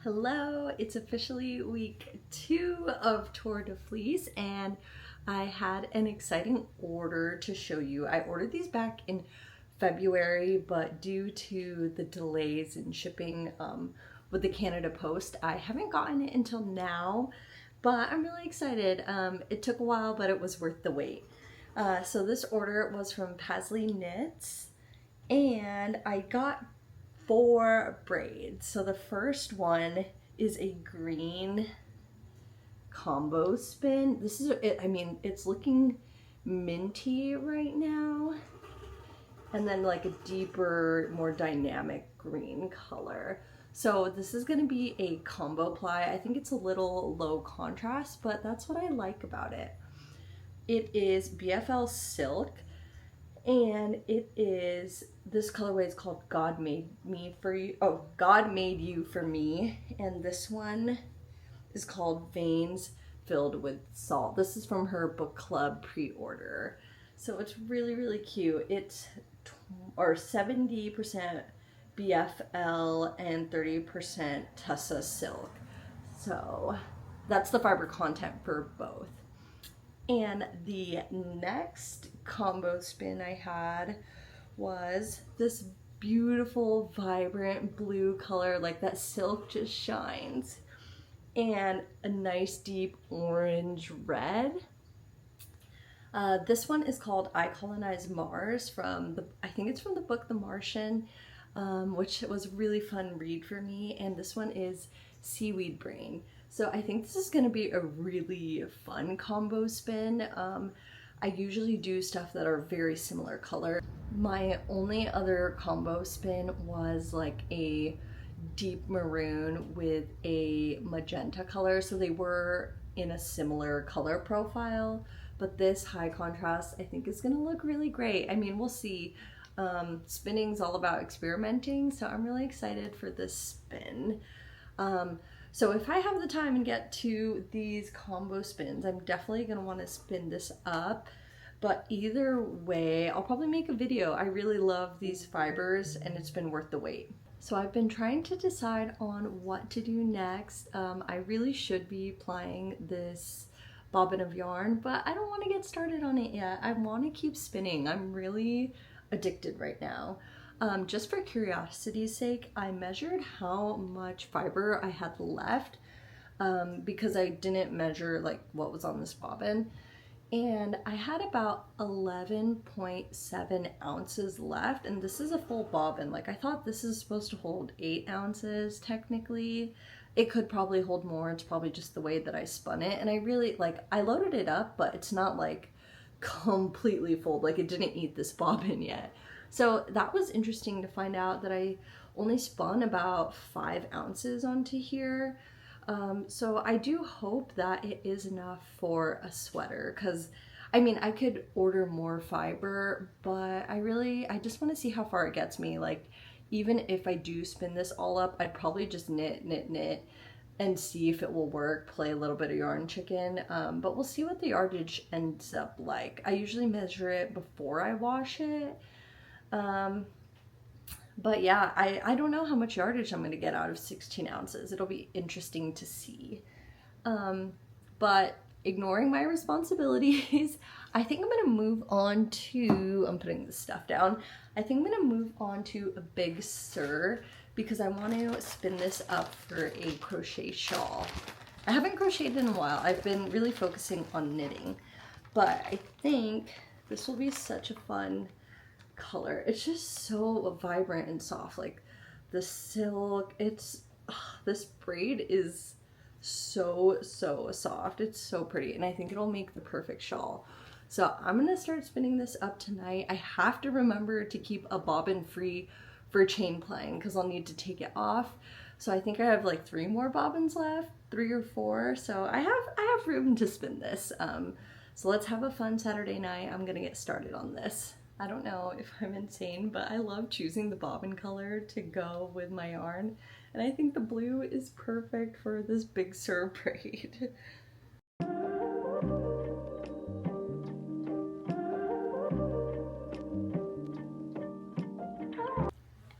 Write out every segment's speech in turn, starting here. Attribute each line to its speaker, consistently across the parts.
Speaker 1: Hello, it's officially week 2 of Tour de Fleece and I had an exciting order to show you. I ordered these back in February, but due to the delays in shipping with the Canada Post, I haven't gotten it until now, but I'm really excited. It took a while, but it was worth the wait. So this order was from Paisley Knits and I got 4 braids. So the first one is a green combo spin. This is it. I mean, it's looking minty right now, and then like a deeper, more dynamic green color. So this is going to be a combo ply. I think it's a little low contrast, but that's what I like about it. It is BFL silk, and this colorway is called God Made Me For You. Oh, God Made You For Me. And this one is called Veins Filled with Salt. This is from her book club pre-order. So it's really, really cute. It's 70% BFL and 30% Tussa silk. So that's the fiber content for both. And the next combo spin I had was this beautiful, vibrant blue color, like that silk just shines, and a nice deep orange red. This one is called I Colonize Mars I think it's from the book The Martian, which was a really fun read for me, and this one is Seaweed Brain. So I think this is going to be a really fun combo spin. I usually do stuff that are very similar color. My only other combo spin was like a deep maroon with a magenta color. So they were in a similar color profile, but this high contrast I think is going to look really great. I mean, we'll see. Spinning's all about experimenting, so I'm really excited for this spin. So if I have the time and get to these combo spins, I'm definitely going to want to spin this up. But either way, I'll probably make a video. I really love these fibers and it's been worth the wait. So I've been trying to decide on what to do next. I really should be plying this bobbin of yarn, but I don't want to get started on it yet. I want to keep spinning. I'm really addicted right now. Just for curiosity's sake, I measured how much fiber I had left because I didn't measure like what was on this bobbin, and I had about 11.7 ounces left, and this is a full bobbin. Like, I thought this is supposed to hold 8 ounces technically. It could probably hold more. It's probably just the way that I spun it, and I really I loaded it up, but it's not like completely full. Like, it didn't eat this bobbin yet. So that was interesting to find out that I only spun about 5 ounces onto here. So I do hope that it is enough for a sweater, because I mean, I could order more fiber, but I just want to see how far it gets me. Like, even if I do spin this all up, I'd probably just knit and see if it will work, play a little bit of yarn chicken, but we'll see what the yardage ends up like. I usually measure it before I wash it. But yeah, I don't know how much yardage I'm going to get out of 16 ounces. It'll be interesting to see. But ignoring my responsibilities, I think I'm going to move on to, I'm putting this stuff down. I think I'm going to move on to a Big Sur because I want to spin this up for a crochet shawl. I haven't crocheted in a while. I've been really focusing on knitting, but I think this will be such a fun color. It's just so vibrant and soft. Like the silk, this braid is so soft. It's so pretty, and I think it'll make the perfect shawl. So I'm gonna start spinning this up tonight. I have to remember to keep a bobbin free for chain plying because I'll need to take it off. So I think I have like 3 more bobbins left, 3 or 4. So I have room to spin this. So let's have a fun Saturday night. I'm gonna get started on this. I don't know if I'm insane, but I love choosing the bobbin color to go with my yarn. And I think the blue is perfect for this Big Sur braid.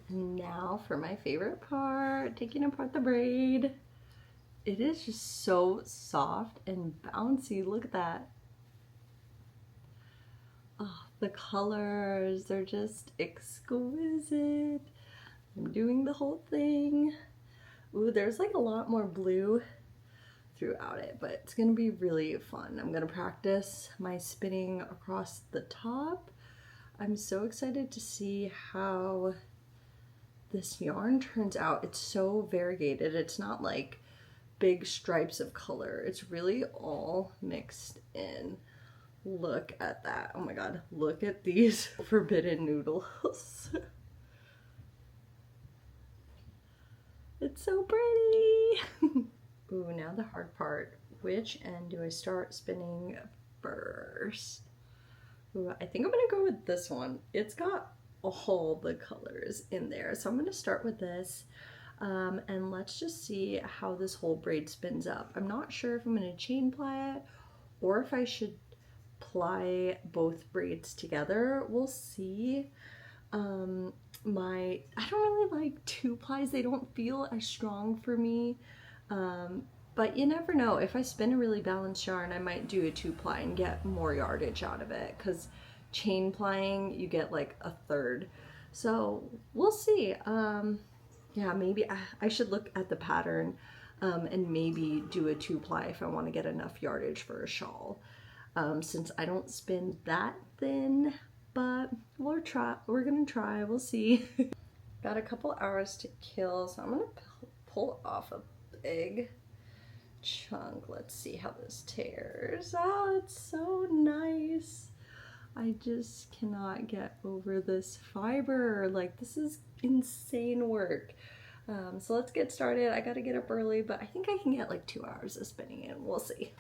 Speaker 1: Now now for my favorite part, taking apart the braid. It is just so soft and bouncy. Look at that. Oh, the colors, they're just exquisite. I'm doing the whole thing. Ooh, there's like a lot more blue throughout it, but it's gonna be really fun. I'm gonna practice my spinning across the top. I'm so excited to see how this yarn turns out. It's so variegated. It's not like big stripes of color. It's really all mixed in. Look at that. Oh my god, look at these forbidden noodles. It's so pretty. Ooh, now the hard part. Which end do I start spinning first? Ooh, I think I'm gonna go with this one. It's got all the colors in there. So I'm gonna start with this. And let's just see how this whole braid spins up. I'm not sure if I'm gonna chain ply it or if I should ply both braids together. We'll see. I don't really like 2-plies. They don't feel as strong for me. But you never know. If I spin a really balanced yarn, I might do a 2-ply and get more yardage out of it, because chain plying, you get like a third. So we'll see. Yeah, maybe I should look at the pattern and maybe do a 2-ply if I want to get enough yardage for a shawl. Since I don't spin that thin, but we're gonna try, we'll see. Got a couple hours to kill, so I'm gonna pull off a big chunk. Let's see how this tears. Oh, it's so nice. I just cannot get over this fiber. Like, this is insane work. So let's get started. I gotta get up early, but I think I can get like 2 hours of spinning in. We'll see.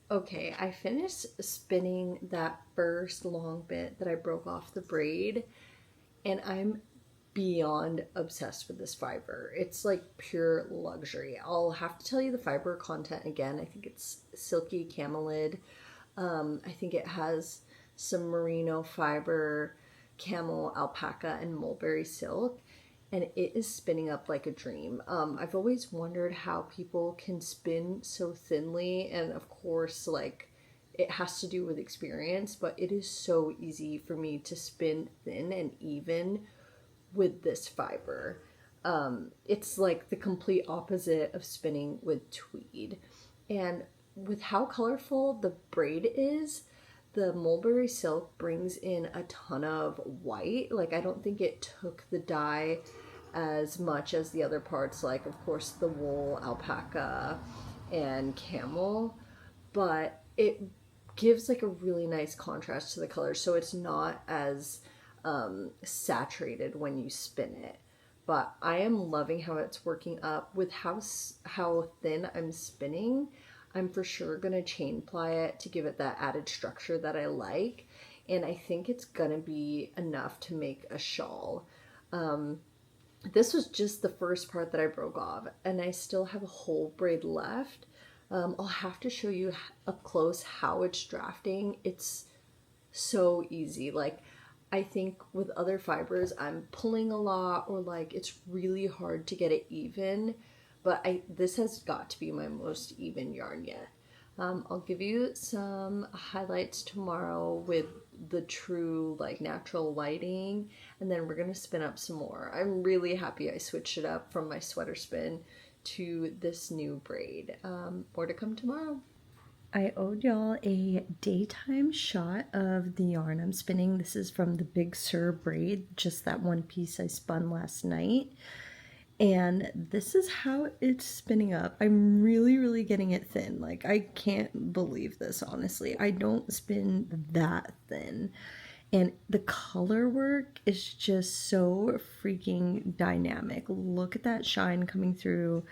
Speaker 1: Okay, I finished spinning that first long bit that I broke off the braid, and I'm beyond obsessed with this fiber. It's like pure luxury. I'll have to tell you the fiber content again. I think it's silky camelid. I think it has some merino fiber, camel, alpaca, and mulberry silk. And it is spinning up like a dream. I've always wondered how people can spin so thinly, and of course, like, it has to do with experience, but it is so easy for me to spin thin and even with this fiber. It's like the complete opposite of spinning with tweed. And with how colorful the braid is, the mulberry silk brings in a ton of white. Like, I don't think it took the dye as much as the other parts, like, of course, the wool, alpaca, and camel, but it gives like a really nice contrast to the colors, so it's not as saturated when you spin it. But I am loving how it's working up. With how thin I'm spinning, I'm for sure gonna chain ply it to give it that added structure that I like, and I think it's gonna be enough to make a shawl. This was just the first part that I broke off, and I still have a whole braid left. I'll have to show you up close how it's drafting. It's so easy. Like, I think with other fibers, I'm pulling a lot, or like it's really hard to get it even. But this has got to be my most even yarn yet. I'll give you some highlights tomorrow with the true like natural lighting, and then we're gonna spin up some more. I'm really happy I switched it up from my sweater spin to this new braid. More to come tomorrow. I owed y'all a daytime shot of the yarn I'm spinning. This is from the Big Sur braid, just that one piece I spun last night. And this is how it's spinning up. I'm really getting it thin. Like, I can't believe this, honestly. I don't spin that thin. And the color work is just so freaking dynamic. Look at that shine coming through.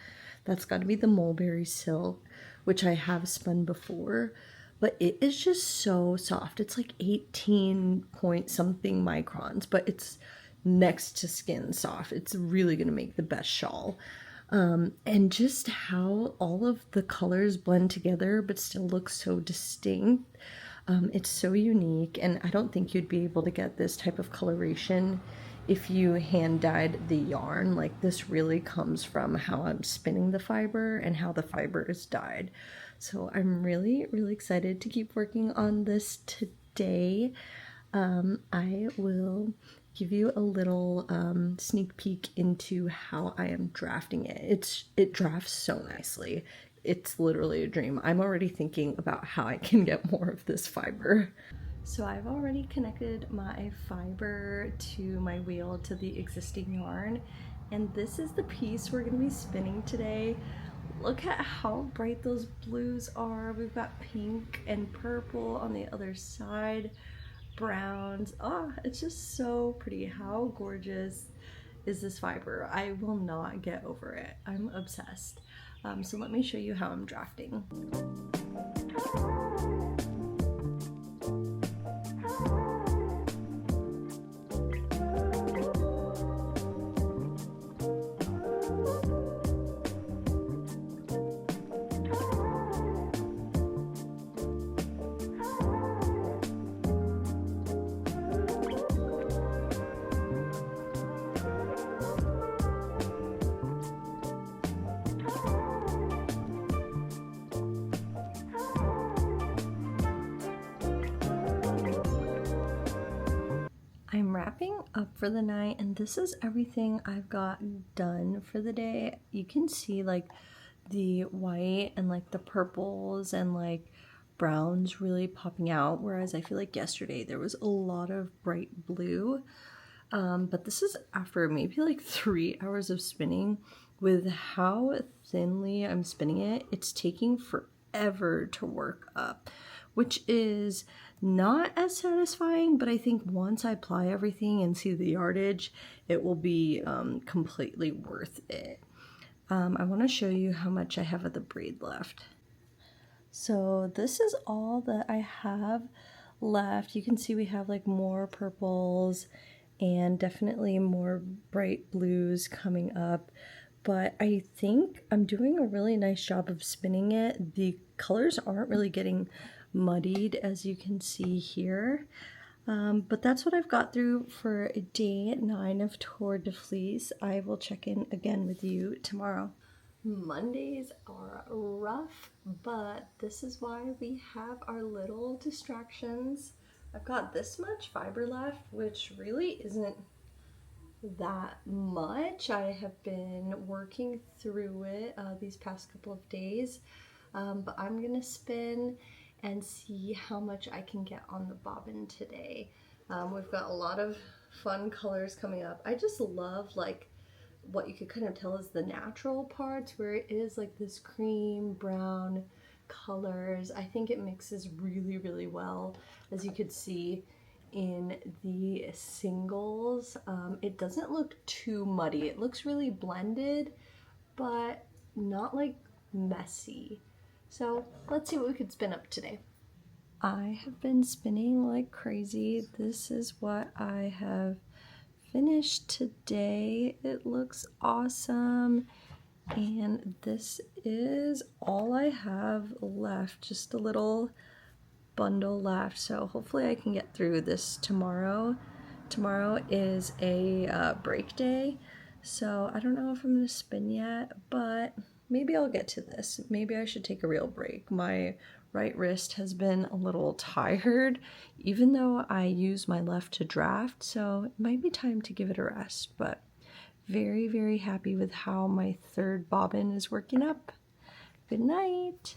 Speaker 1: That's got to be the mulberry silk, which I have spun before. But it is just so soft. It's like 18 point something microns, but it's next to skin soft. It's really gonna make the best shawl. And just how all of the colors blend together but still look so distinct. It's so unique, and I don't think you'd be able to get this type of coloration if you hand dyed the yarn. Like, this really comes from how I'm spinning the fiber and how the fiber is dyed. So I'm really, really excited to keep working on this today. I will give you a little sneak peek into how I am drafting it. It drafts so nicely. It's literally a dream. I'm already thinking about how I can get more of this fiber. So I've already connected my fiber to my wheel to the existing yarn, and this is the piece we're going to be spinning today. Look at how bright those blues are. We've got pink and purple on the other side, browns. Oh, it's just so pretty. How gorgeous is this fiber? I will not get over it. I'm obsessed. So let me show you how I'm drafting. I'm wrapping up for the night, and this is everything I've got done for the day. You can see like the white and like the purples and like browns really popping out, whereas I feel like yesterday there was a lot of bright blue. But this is after maybe like 3 hours of spinning. With how thinly I'm spinning it, it's taking forever to work up, which is not as satisfying, but I think once I apply everything and see the yardage, it will be completely worth it. I want to show you how much I have of the braid left. So this is all that I have left. You can see we have like more purples and definitely more bright blues coming up, but I think I'm doing a really nice job of spinning it. The colors aren't really getting muddied, as you can see here. But that's what I've got through for day 9 of Tour de Fleece. I will check in again with you tomorrow. Mondays are rough, but this is why we have our little distractions. I've got this much fiber left, which really isn't that much. I have been working through it these past couple of days, but I'm gonna spin and see how much I can get on the bobbin today. We've got a lot of fun colors coming up. I just love like what you could kind of tell is the natural parts, where it is like this cream brown colors. I think it mixes really, really well, as you could see in the singles. It doesn't look too muddy. It looks really blended, but not like messy. So let's see what we could spin up today. I have been spinning like crazy. This is what I have finished today. It looks awesome. And this is all I have left, just a little bundle left. So hopefully I can get through this tomorrow. Tomorrow is a break day, so I don't know if I'm gonna spin yet, but maybe I'll get to this. Maybe I should take a real break. My right wrist has been a little tired, even though I use my left to draft, so it might be time to give it a rest. But very, very happy with how my third bobbin is working up. Good night.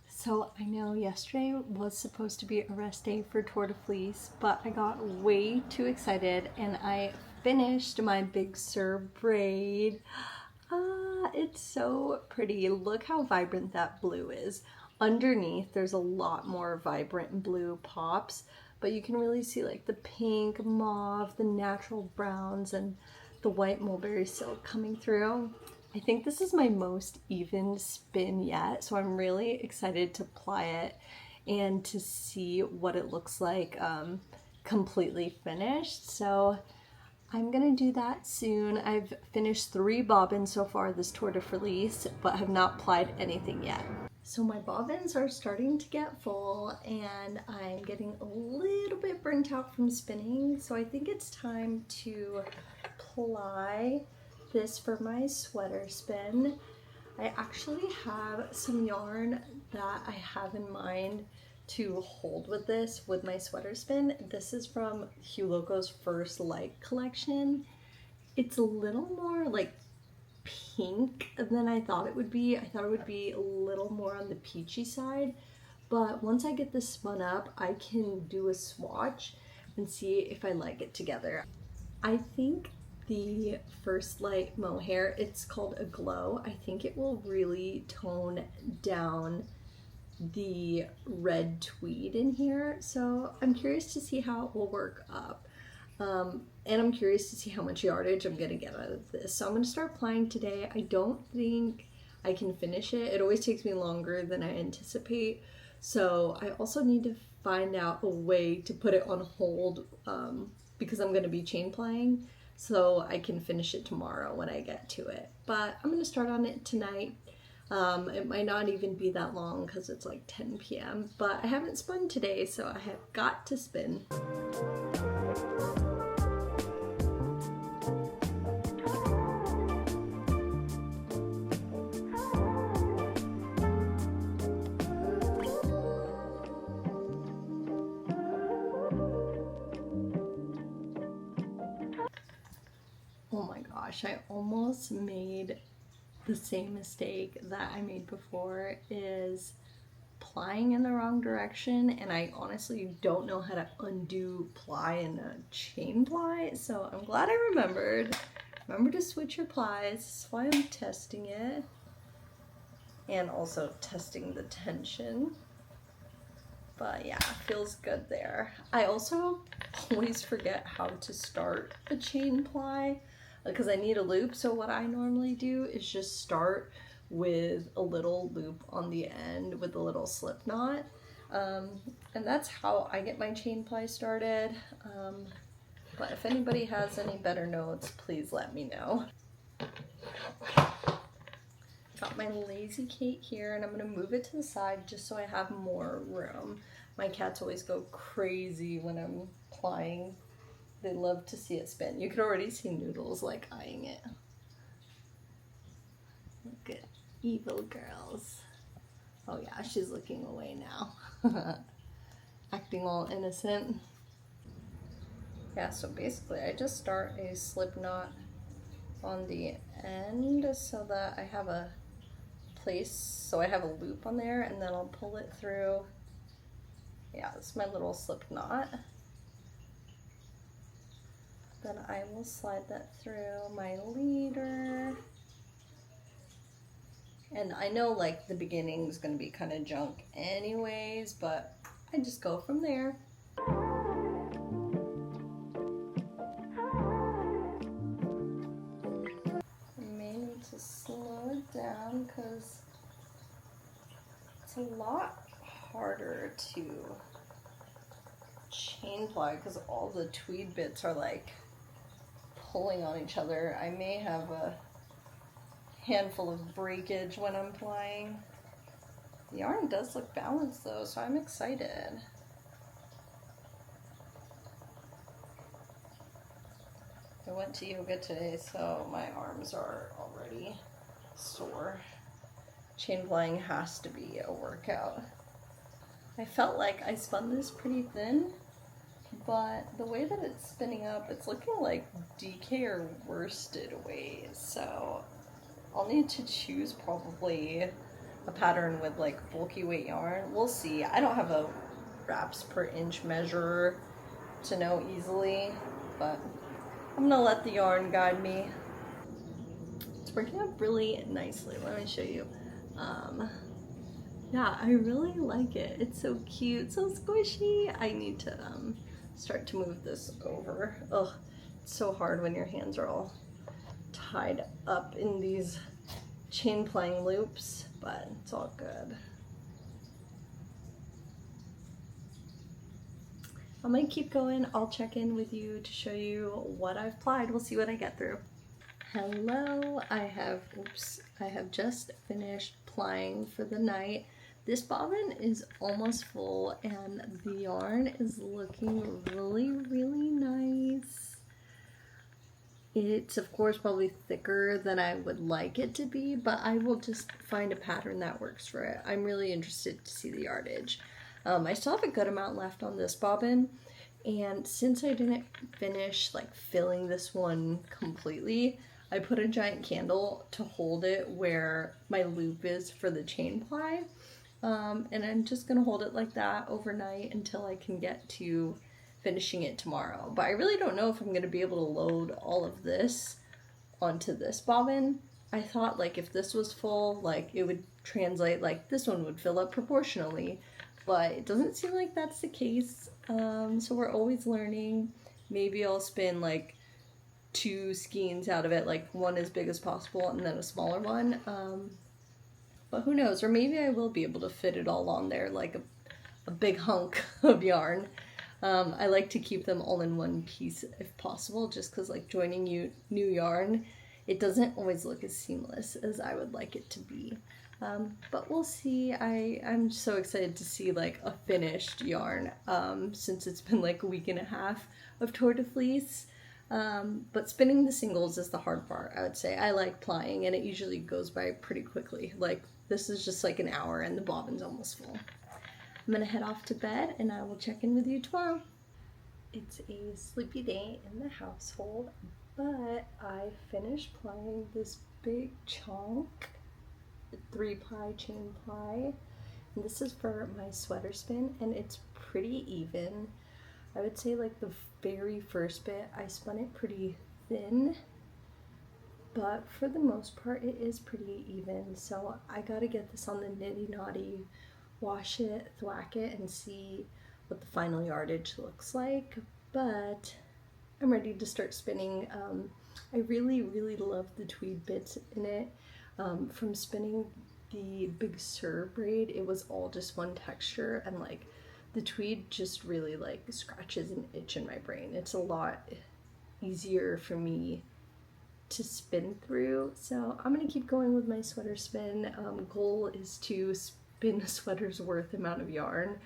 Speaker 1: So I know yesterday was supposed to be a rest day for Tour de Fleece, but I got way too excited and I finished my Big Sur braid. It's so pretty. Look how vibrant that blue is. Underneath, there's a lot more vibrant blue pops, but you can really see like the pink, mauve, the natural browns, and the white mulberry silk coming through. I think this is my most even spin yet, so I'm really excited to ply it and to see what it looks like completely finished. So I'm gonna do that soon. I've finished 3 bobbins so far this tour de Fleece, but have not plied anything yet. So my bobbins are starting to get full and I'm getting a little bit burnt out from spinning. So I think it's time to ply this for my sweater spin. I actually have some yarn that I have in mind to hold with this with my sweater spin. This is from Hugh Loco's First Light collection. It's a little more like pink than I thought it would be. I thought it would be a little more on the peachy side, but once I get this spun up, I can do a swatch and see if I like it together. I think the First Light mohair, it's called a glow. I think it will really tone down the red tweed in here, so I'm curious to see how it will work up. And I'm curious to see how much yardage I'm gonna get out of this. So I'm gonna start plying today. I don't think I can finish it. It always takes me longer than I anticipate. So I also need to find out a way to put it on hold because I'm gonna be chain plying, so I can finish it tomorrow when I get to it. But I'm gonna start on it tonight. It might not even be that long because it's like 10 p.m. But I haven't spun today, so I have got to spin. Oh my gosh, I almost made the same mistake that I made before, is plying in the wrong direction, and I honestly don't know how to undo ply in a chain ply, so I'm glad I remembered. Remember to switch your plies. That's why I'm testing it, and also testing the tension. But yeah, it feels good there. I also always forget how to start a chain ply because I need a loop. So what I normally do is just start with a little loop on the end with a little slip knot. And that's how I get my chain ply started. But if anybody has any better notes, please let me know. Got my Lazy Kate here, and I'm gonna move it to the side just so I have more room. My cats always go crazy when I'm plying. They love to see it spin. You can already see Noodles like eyeing it. Look at evil girls. Oh yeah, she's looking away now. Acting all innocent. Yeah, so basically I just start a slip knot on the end so that I have a place, so I have a loop on there, and then I'll pull it through. Yeah, it's my little slip knot. Then I will slide that through my leader. And I know like the beginning is going to be kind of junk anyways, but I just go from there. I may need to slow it down because it's a lot harder to chain ply because all the tweed bits are like pulling on each other. I may have a handful of breakage when I'm plying. The yarn does look balanced though, so I'm excited. I went to yoga today, so my arms are already sore. Chain plying has to be a workout. I felt like I spun this pretty thin, but the way that it's spinning up, it's looking like DK or worsted ways, so I'll need to choose probably a pattern with like bulky weight yarn. We'll see. I don't have a wraps per inch measurer to know easily, but I'm gonna let the yarn guide me. It's working out really nicely. Let me show you. Yeah, I really like it. It's so cute, so squishy. I need to start to move this over. Ugh, it's so hard when your hands are all tied up in these chain plying loops, but it's all good. I'm gonna keep going. I'll check in with you to show you what I've plied. We'll see what I get through. Hello, I have just finished plying for the night. This bobbin is almost full and the yarn is looking really, really nice. It's of course probably thicker than I would like it to be, but I will just find a pattern that works for it. I'm really interested to see the yardage. I still have a good amount left on this bobbin, and since I didn't finish like filling this one completely, I put a giant candle to hold it where my loop is for the chain ply, and I'm just gonna hold it like that overnight until I can get to finishing it tomorrow. But I really don't know if I'm gonna be able to load all of this onto this bobbin. I thought like if this was full, like it would translate, like this one would fill up proportionally, but it doesn't seem like that's the case. So we're always learning. Maybe I'll spin like 2 skeins out of it, like one as big as possible and then a smaller one. But who knows, or maybe I will be able to fit it all on there like a big hunk of yarn. I like to keep them all in one piece if possible, just because like joining new yarn, it doesn't always look as seamless as I would like it to be. But we'll see. I'm so excited to see like a finished yarn, since it's been like a week and a half of Tour de Fleece. But spinning the singles is the hard part, I would say. I like plying and it usually goes by pretty quickly. Like this is just like an hour and the bobbin's almost full. I'm gonna head off to bed and I will check in with you tomorrow. It's a sleepy day in the household, but I finished plying this big chunk, 3-ply chain ply. And this is for my sweater spin and it's pretty even. I would say like the very first bit I spun it pretty thin, but for the most part it is pretty even. So I gotta get this on the nitty knotty, wash it, thwack it, and see what the final yardage looks like. But I'm ready to start spinning. I really, really love the tweed bits in it. From spinning the Big Sur braid, it was all just one texture, and like the tweed just really like scratches an itch in my brain. It's a lot easier for me to spin through. So I'm gonna keep going with my sweater spin. Goal is to spin a sweater's worth amount of yarn.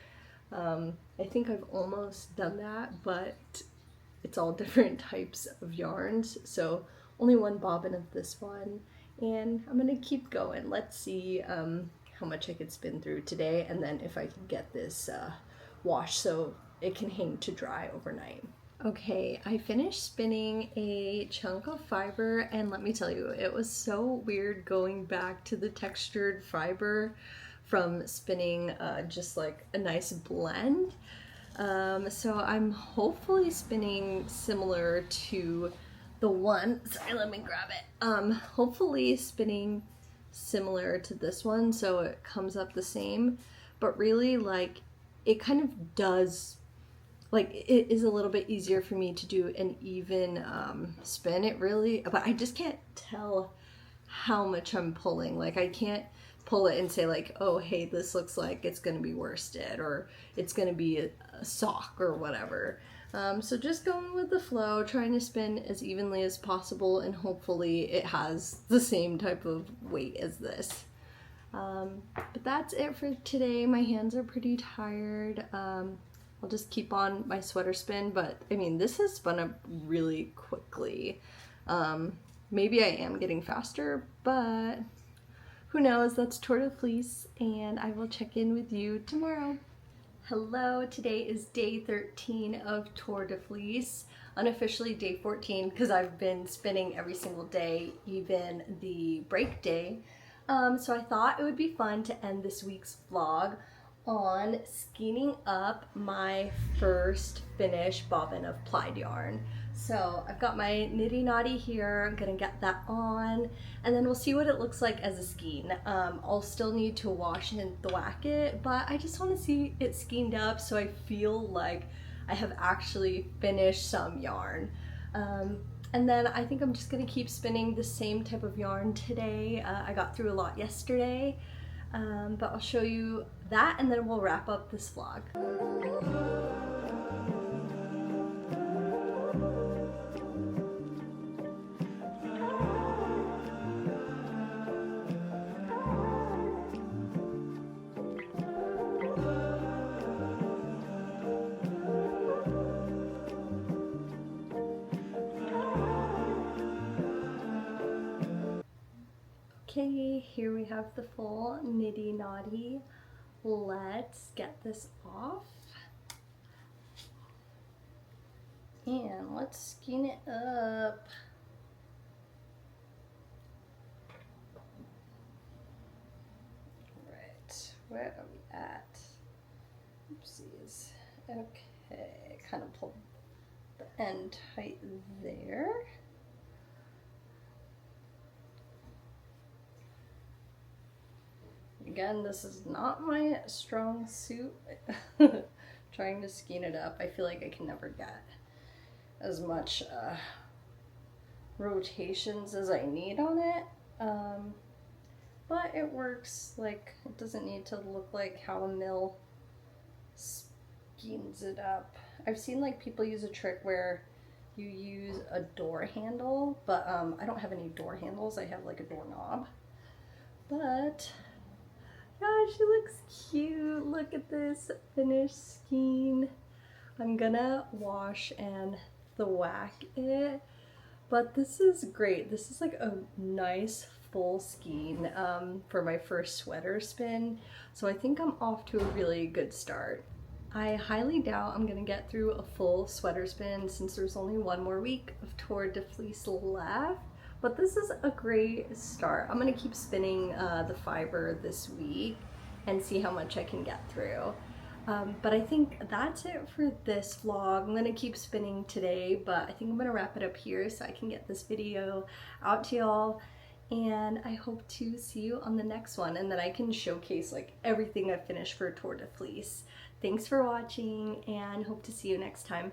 Speaker 1: I think I've almost done that, but it's all different types of yarns. So only one bobbin of this one, and I'm gonna keep going. Let's see how much I could spin through today, and then if I can get this washed so it can hang to dry overnight. Okay, I finished spinning a chunk of fiber, and let me tell you, it was so weird going back to the textured fiber from spinning just like a nice blend. So I'm hopefully spinning similar to the one, sorry, let me grab it. Hopefully spinning similar to this one so it comes up the same, but really like it kind of does, like it is a little bit easier for me to do an even spin. It really, but I just can't tell how much I'm pulling. Like I can't pull it and say like, oh hey, this looks like it's gonna be worsted or it's gonna be a sock or whatever. So just going with the flow, trying to spin as evenly as possible, and hopefully it has the same type of weight as this. But that's it for today. My hands are pretty tired. I'll just keep on my sweater spin, but I mean, this has spun up really quickly. Maybe I am getting faster, but who knows? That's Tour de Fleece, and I will check in with you tomorrow. Hello, today is day 13 of Tour de Fleece, unofficially day 14 because I've been spinning every single day, even the break day. So I thought it would be fun to end this week's vlog on skeining up my first finished bobbin of plied yarn. So I've got my nitty knotty here. I'm gonna get that on, and then we'll see what it looks like as a skein. I'll still need to wash and thwack it, but I just want to see it skeined up so I feel like I have actually finished some yarn. And then I think I'm just gonna keep spinning the same type of yarn today. I got through a lot yesterday, but I'll show you that and then we'll wrap up this vlog. Okay, here we have the full nitty naughty. Let's get this off. And let's skein it up. Right, where are we at? Oopsies. Okay, kind of pull the end tight there. Again, this is not my strong suit. Trying to skein it up, I feel like I can never get as much rotations as I need on it. But it works. Like, it doesn't need to look like how a mill skeins it up. I've seen like people use a trick where you use a door handle, but I don't have any door handles. I have like a doorknob. But yeah, she looks cute. Look at this finished skein. I'm gonna wash and thwack it, but this is great. This is like a nice full skein for my first sweater spin, so I think I'm off to a really good start. I highly doubt I'm gonna get through a full sweater spin since there's only one more week of Tour de Fleece left, but this is a great start. I'm gonna keep spinning the fiber this week and see how much I can get through. But I think that's it for this vlog. I'm gonna keep spinning today, but I think I'm gonna wrap it up here so I can get this video out to y'all. And I hope to see you on the next one, and then I can showcase like everything I've finished for Tour de Fleece. Thanks for watching, and hope to see you next time.